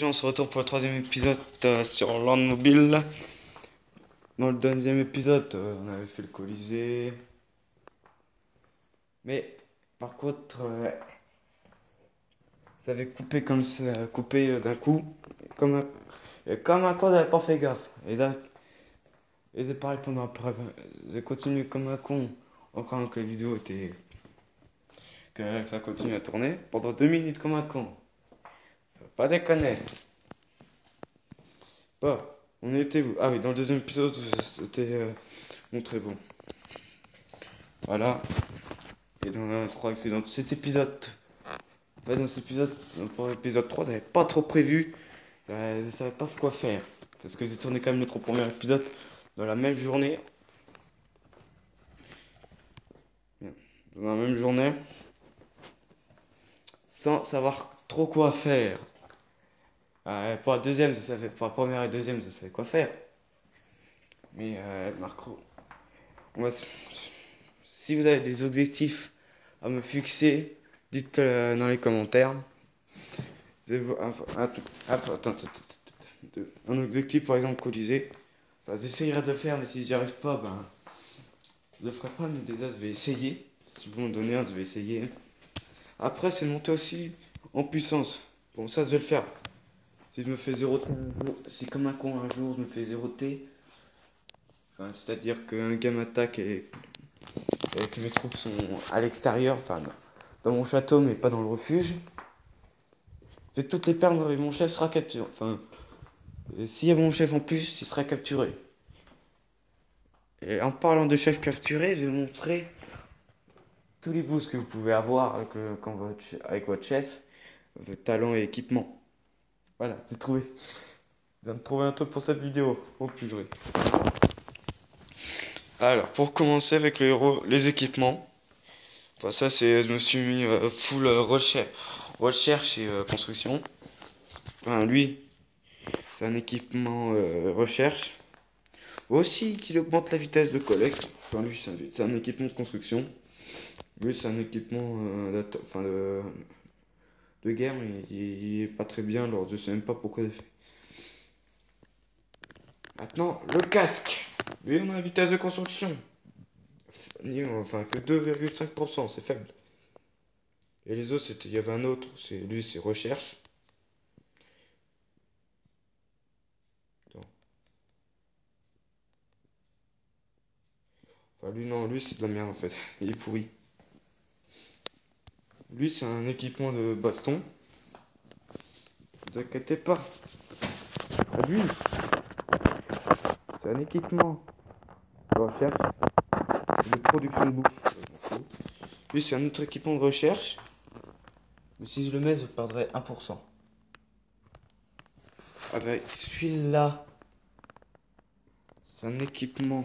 On se retrouve pour le troisième épisode sur Land Mobile. Dans le deuxième épisode, on avait fait le Colisée. Mais par contre, ça avait coupé comme ça, coupé d'un coup. Comme un con, j'avais pas fait gaffe. Et j'ai pas répondu après. J'ai continué comme un con en croyant que la vidéo était. Que ça continue à tourner pendant 2 minutes comme un con. Pas déconner. Bah, on était où? Ah oui, dans le deuxième épisode, c'était montré bon. Voilà. Et donc, je crois que c'est dans cet épisode. En fait, dans cet épisode, pour l'épisode 3, j'avais pas trop prévu. Je savais pas quoi faire. Parce que j'ai tourné quand même les 3 premiers épisodes dans la même journée. Dans la même journée. Sans savoir trop quoi faire. Pour la deuxième, je savais. Pour la première et deuxième, je savais quoi faire. Mais, Marco. Si vous avez des objectifs à me fixer, dites-le dans les commentaires. Attends. Un objectif, par exemple, Colisée. Enfin, j'essayerai de le faire, mais si j'y arrive pas, ben, je le ferai pas, mais déjà, je vais essayer. Si vous m'en donnez un, je vais essayer. Après, c'est de monter aussi en puissance. Bon, ça, je vais le faire. Si je me fais 0 T un jour, si comme un con un jour, je me fais 0 T, enfin, c'est-à-dire qu'un gars m'attaque et que mes troupes sont à l'extérieur, enfin, dans mon château, mais pas dans le refuge, je vais toutes les perdre et mon chef sera capturé. Enfin, s'il y a mon chef en plus, il sera capturé. Et en parlant de chef capturé, je vais montrer tous les boosts que vous pouvez avoir avec votre chef, votre talent et équipement. Voilà, j'ai trouvé. Je viens de trouver un truc pour cette vidéo. Oh purée. Alors, pour commencer avec les équipements. Enfin, ça, je me suis mis full recherche et construction. Enfin, lui, c'est un équipement recherche. Aussi, qu'il augmente la vitesse de collecte. Enfin, lui, c'est un équipement de construction. Lui, c'est un équipement de guerre, mais il est pas très bien, alors je sais même pas pourquoi j'ai fait. Maintenant, le casque. Lui, on a une vitesse de construction. Enfin, que 2,5%, c'est faible. Et les autres, il y avait un autre, lui, c'est recherche. Attends. Enfin, lui, non, lui, c'est de la merde en fait. Il est pourri. Lui, c'est un équipement de baston. Ne vous inquiétez pas. Lui, c'est un équipement de recherche et de production de bouffe. Lui, c'est un autre équipement de recherche. Mais si je le mets, je perdrai 1%. Avec celui-là, c'est un équipement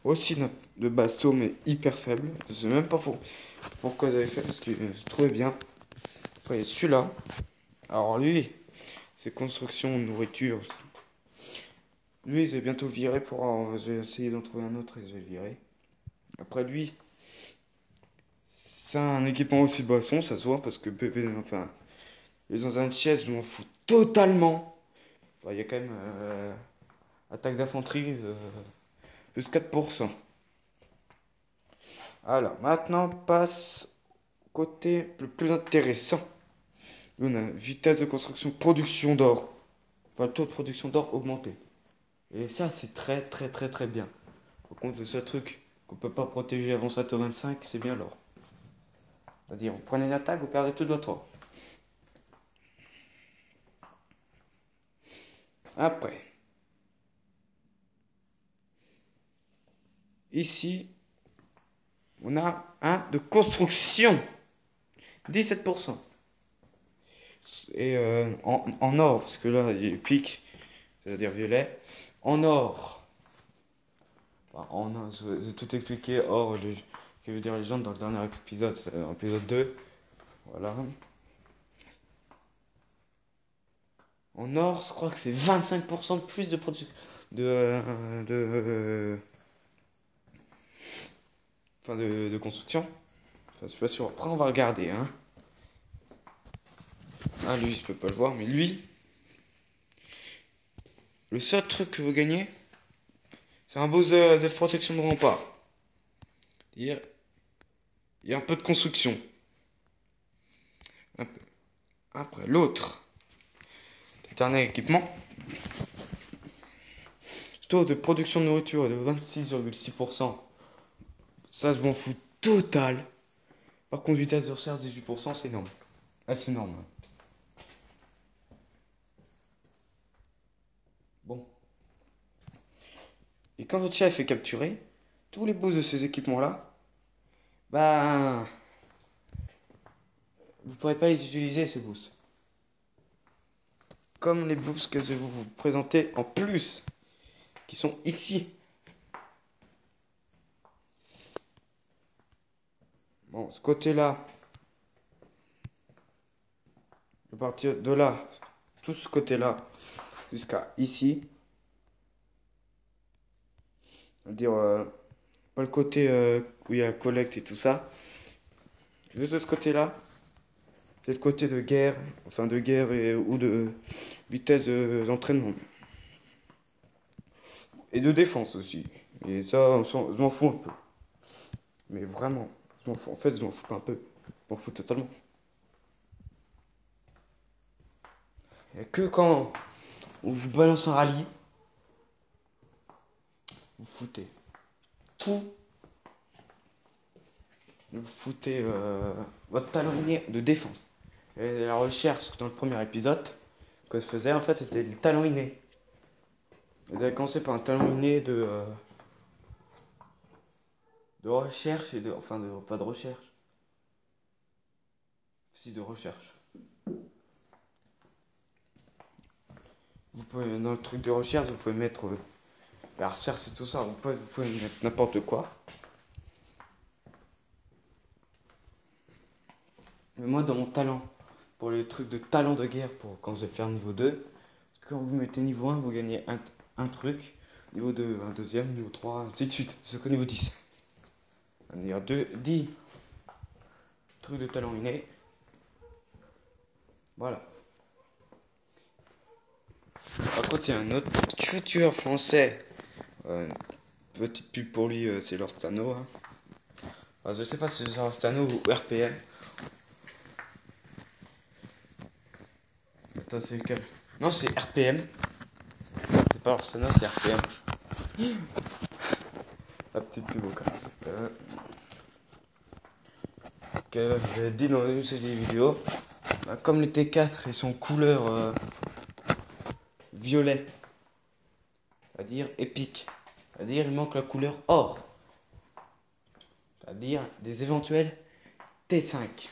aussi de baston, mais hyper faible. Je sais même pas pourquoi j'avais fait, parce que je trouvais bien. Après, il y a celui-là. Alors lui, c'est construction, nourriture. Lui, je vais bientôt le virer je vais essayer d'en trouver un autre et je vais le virer. Après lui, c'est un équipement aussi basson, ça se voit, parce que enfin, les dans un chest, je m'en fous totalement. Enfin, il y a quand même attaque d'infanterie, plus 4%. Alors, maintenant, passe au côté le plus intéressant. On a vitesse de construction, production d'or. Enfin, le taux de production d'or augmenté. Et ça, c'est très très très très bien. Par contre, le seul truc qu'on peut pas protéger avant Château 25, c'est bien l'or. C'est-à-dire, vous prenez une attaque, vous perdez tout votre or. Après, ici, on a un de construction. 17%. Et en or, parce que là, il pique, c'est-à-dire violet. En or. Enfin, en or, j'ai tout expliqué. Or, que veut dire légende dans le dernier épisode, épisode 2. Voilà. En or, je crois que c'est 25% de plus de production. De construction. Enfin, je suis pas sûr. Après, on va regarder. Hein. Ah, lui, je peux pas le voir, mais lui, le seul truc que vous gagnez, c'est un boost de protection de rempart. Il y a un peu de construction. Un peu. Après, l'autre, le dernier équipement, taux de production de nourriture de 26,6%. Ça se m'en fout total. Par contre, vitesse de recharge 18%, c'est énorme. Ah, c'est énorme. Bon. Et quand votre chef est capturé, tous les boosts de ces équipements-là, bah, vous pourrez pas les utiliser, ces boosts. Comme les boosts que je vais vous présenter en plus, qui sont ici. Bon, ce côté-là, à partir de là, tout ce côté-là, jusqu'à ici, c'est-à-dire pas le côté où il y a collecte et tout ça, juste de ce côté-là, c'est le côté de guerre, enfin de guerre ou de vitesse d'entraînement. Et de défense aussi. Et ça, je m'en fous un peu. Mais vraiment, je m'en fous. En fait, je m'en fous pas un peu. Je m'en fous totalement. Et que quand on vous balance un rallye, vous foutez tout. Vous foutez votre talonnier de défense. Et la recherche dans le premier épisode que je faisais, en fait, c'était le talon inné. Vous avez commencé par un talon inné de recherche et de. Enfin, pas de recherche. Si, de recherche. Vous pouvez, dans le truc de recherche, vous pouvez mettre la recherche et tout ça. Vous pouvez mettre n'importe quoi. Mais moi, dans mon talent, pour les trucs de talent de guerre, pour quand vous allez faire niveau 2, quand vous mettez niveau 1, vous gagnez un truc. Niveau 2, un deuxième, niveau 3, ainsi de suite. Jusqu'au niveau 10. C'est-à-dire 10 trucs de talent inné. Voilà. Par contre, il y a un autre youtubeur français. Petite pub pour lui, c'est Lord Tano. Hein. Alors, je sais pas si c'est Lord Tano ou RPM. Attends, c'est lequel? Non, c'est RPM. C'est pas Lord Tano, c'est RPM. La petite pub au cas. Que j'ai dit dans une série de vidéos, bah, comme les T4 ils sont couleur violet, c'est-à-dire épique, c'est-à-dire il manque la couleur or, c'est-à-dire des éventuels T5.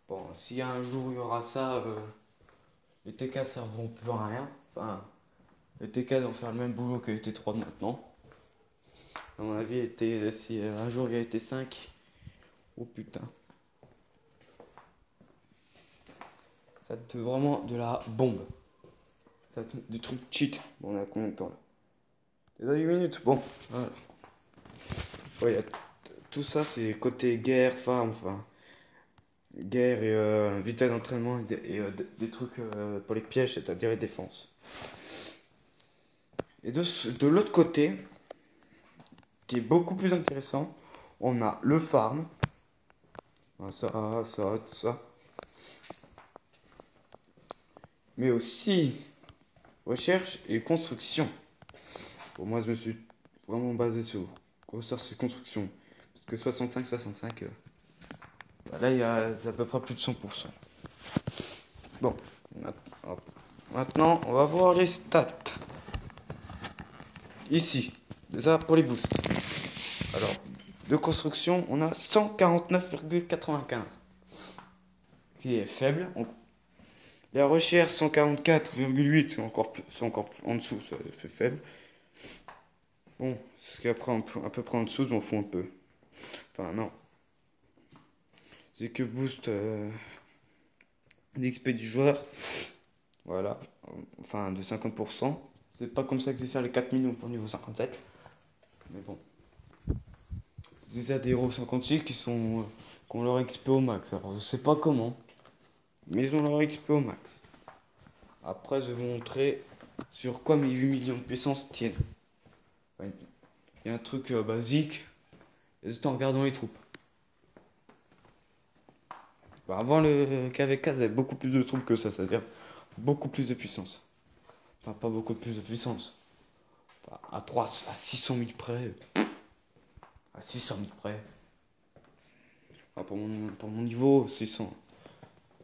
Bon, si un jour il y aura ça, les T4 serviront plus à rien. Enfin, les T4 vont faire le même boulot que les T3 maintenant. À mon avis, si un jour il y a les T5, oh putain. Ça te vraiment de la bombe. Ça te, du truc cheat. Bon, on a combien de temps là? Déjà 8 minutes. Bon, voilà. Ouais, tout ça, c'est côté guerre, femme, enfin. Guerre et vitesse d'entraînement et des trucs pour les pièges, c'est-à-dire les défenses. Et de l'autre côté, qui est beaucoup plus intéressant, on a le farm. Ça, tout ça. Mais aussi recherche et construction. Pour moi, je me suis vraiment basé sur recherche et construction. Parce que 65, bah là, c'est à peu près plus de 100%. Bon, maintenant, on va voir les stats. Ici, déjà pour les boosts. Alors, de construction, on a 149,95. Qui est faible. La recherche 144,8, c'est encore plus en dessous, c'est faible. Bon, ce qu'après à peu près en dessous, je m'en fous un peu. Enfin, non. C'est que boost l'XP du joueur. Voilà. Enfin, de 50%. C'est pas comme ça que c'est ça les 4 millions pour niveau 57. Mais bon. C'est déjà des héros 56 qui ont leur XP au max. Alors, je sais pas comment. mais ils ont leur XP au max. Après, je vais vous montrer sur quoi mes 8 millions de puissance tiennent. Il y a un truc basique, juste en regardant les troupes. Bah, avant le KV4, ils avaient beaucoup plus de troupes que ça, c'est-à-dire beaucoup plus de puissance. Enfin, pas beaucoup plus de puissance. Enfin, à 600 000 près. À 600 000 près. Enfin, pour mon niveau, 600.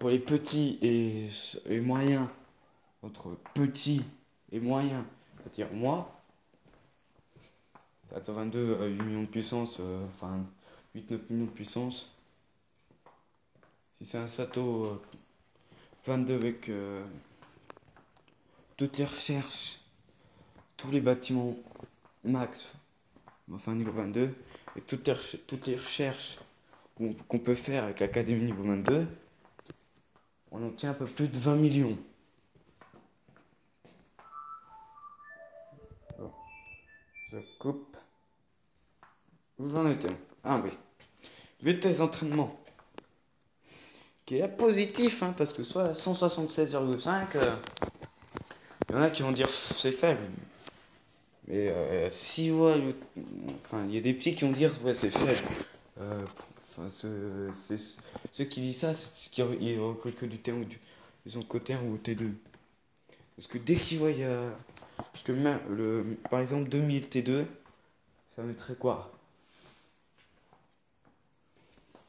Pour les petits et moyens, entre petits et moyens, c'est-à-dire moi, 422, 8 millions de puissance, enfin 8-9 millions de puissance. Si c'est un Sato 22 avec toutes les recherches, tous les bâtiments max, enfin niveau 22, et toutes les recherches qu'on peut faire avec l'académie niveau 22, on obtient un peu plus de 20 millions. Alors, je coupe. Où j'en étais? Ah oui. Vitesse d'entraînement. Qui est positif, hein, parce que soit 176,5, il y en a qui vont dire c'est faible. Mais si ouais, enfin, il y a des petits qui vont dire ouais c'est faible. Enfin, ceux qui disent ça, c'est qu'ils recrutent que du T1 ou ils ont côté 1 ou T2. Parce que dès qu'ils voient, parce que même par exemple 2000 T2, ça mettrait quoi?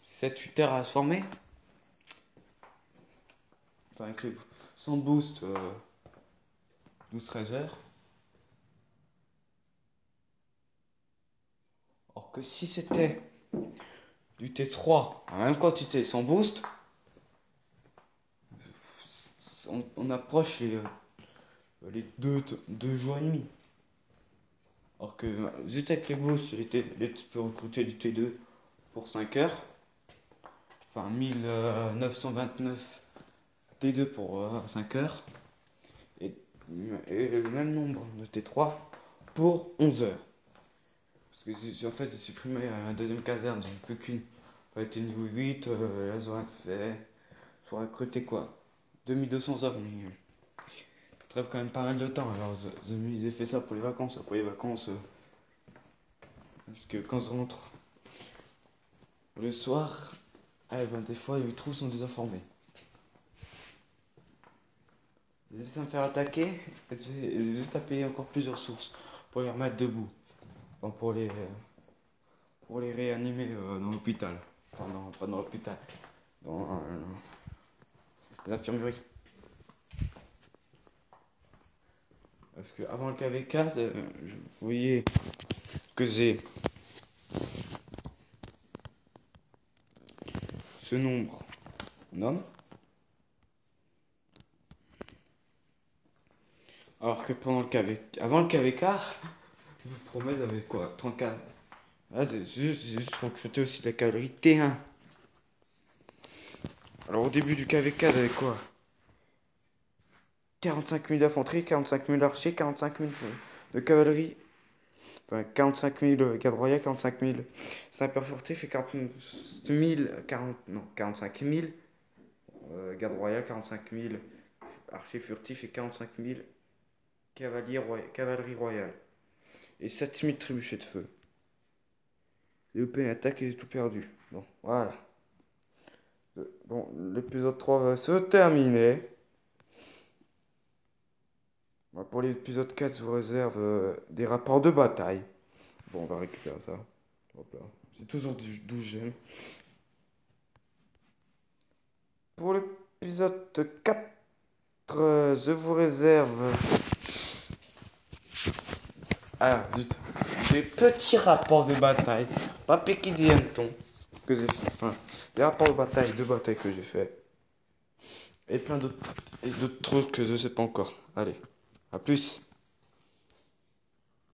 7-8 heures à se former? Enfin, avec sans boost, 12-13 heures. Or que si c'était du T3 en même quantité sans boost, on approche les 2 jours et demi. Or que juste avec les boosts, tu peux recruter du T2 pour 5 heures. Enfin 1929 T2 pour 5 heures. Et le même nombre de T3 pour 11 heures. Parce que en fait j'ai supprimé la deuxième caserne, j'en ai plus qu'une. Ça a été niveau 8, là j'aurais fait. J'aurais recruté quoi? 2200 heures, mais ça trêve quand même pas mal de temps. Alors ils ont fait ça pour les vacances. Après les vacances, parce que quand je rentre le soir, eh ben, des fois les trous sont désinformés. J'essaie de me faire attaquer et je taper encore plusieurs sources pour les remettre debout. Enfin, pour les réanimer dans l'hôpital. Enfin, pas dans l'hôpital, dans les infirmeries. Parce que avant le KV4, vous voyez que j'ai ce nombre d'hommes. Alors que avant le KV4, je vous promets, j'avais quoi? 34. Ah, j'ai juste recruté aussi de la cavalerie T1. Alors au début du KV4, j'avais quoi? 45 000 d'infanterie, 45 000 archers, 45 000 de cavalerie. Enfin, 45 000 garde royale, 45 000 sniper furtif et 45 000 garde royale, 45 000 archers furtifs et 45 000 cavalerie royale. Et 7 000 trébuchets de feu. Les OP attaque et j'ai tout perdu. Bon, voilà. Bon, l'épisode 3 va se terminer. Pour l'épisode 4, je vous réserve des rapports de bataille. Bon, on va récupérer ça. Hop là. C'est toujours 12 gemmes. Pour l'épisode 4, je vous réserve. Ah, zut. Des petits rapports de bataille. Pas Pekidienton que j'ai fait. Enfin, des rapports de bataille que j'ai fait. Et plein d'autres trucs que je sais pas encore. Allez, à plus.